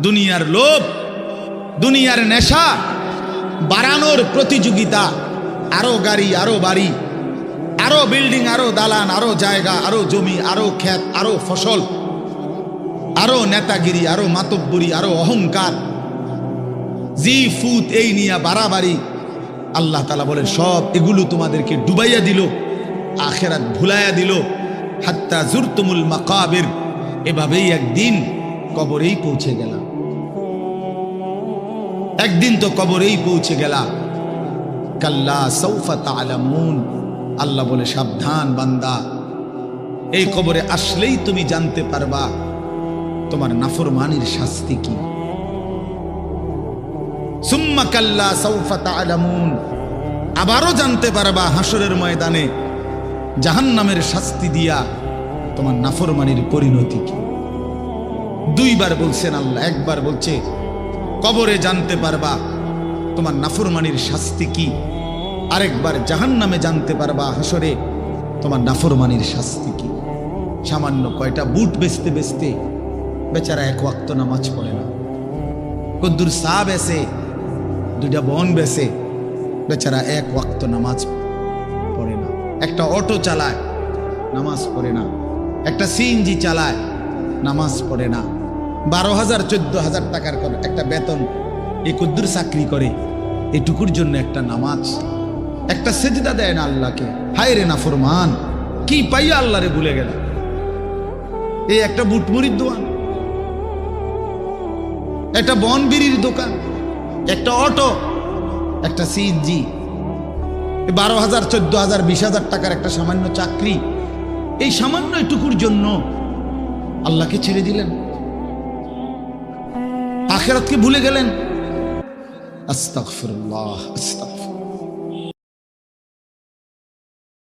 দুনিয়ার লোভ, দুনিয়ার নেশা বাড়ানোর প্রতিযোগিতা, আরো গাড়ি, আরো বাড়ি, আরো বিল্ডিং, আরো দালান, আরো জায়গা, আরো জমি, আরো ক্ষেত, আরো ফসল, আরো নেতাগিরি, আরো মাতব্বরি, আরো অহংকার, জি ফুত, এই নিয়ে বাড়াবাড়ি। আল্লাহ তাআলা বলেন সব এগুলো তোমাদেরকে ডুবাইয়া দিল, আখিরাত ভুলাইয়া দিল। হাত্তা জুরতুমুল মাকাবির, এভাবেই একদিন কবরেই পৌঁছে গেলাম। একদিন তো কবরেই পৌঁছে গেলা। কাল্লা সাউফা তা'লামুন, আল্লাহ বলে সাবধান বান্দা, এই কবরে আসলেই তুমি জানতে পারবা তোমার নাফরমানির শাস্তি কি। সুম্মা কাল্লা সাউফা তা'লামুন, আবারও জানতে পারবা হাসরের ময়দানে জাহান্নামের শাস্তি দিয়া তোমার নাফরমানির পরিণতি কি। দুইবার বলছেন আল্লাহ, একবার বলছে কবরে জানতে পারবা তোমার নাফরমানির শাস্তি কি, আরেকবার জাহান্নামে জানতে পারবা হাসরে তোমার নাফরমানির শাস্তি কি। সামান্য কয়টা বুট বেচতে বেচতে বেচারা এক ওয়াক্ত নামাজ পড়ে না, কদ্দুর চা বেচে, দুইটা বন বেচে, বেচারা এক ওয়াক্ত নামাজ পড়ে না। একটা অটো চালায়, নামাজ পড়ে না। একটা সিএনজি চালায়, নামাজ পড়ে না। 12,000 14,000 টাকার একটা বেতন, এই কদ্দুর চাকরি করে, এটুকুর জন্য একটা নামাজ, একটা সেজদা দেয় না আল্লাহকে। হায় রে নাফরমান, কি পাইয়া আল্লাহরে ভুলে গেল। এই একটা বুটমুড়ির দোকান, একটা বন বিড়ির দোকান, একটা অটো, একটা সিএনজি, 12,000 14,000 20,000 টাকার একটা সামান্য চাকরি, এই সামান্য এটুকুর জন্য আল্লাহকে ছেড়ে দিলেন, আখিরাতকে ভুলে গেলেন। আস্তাগফিরুল্লাহ, আস্তাগফিরুল্লাহ।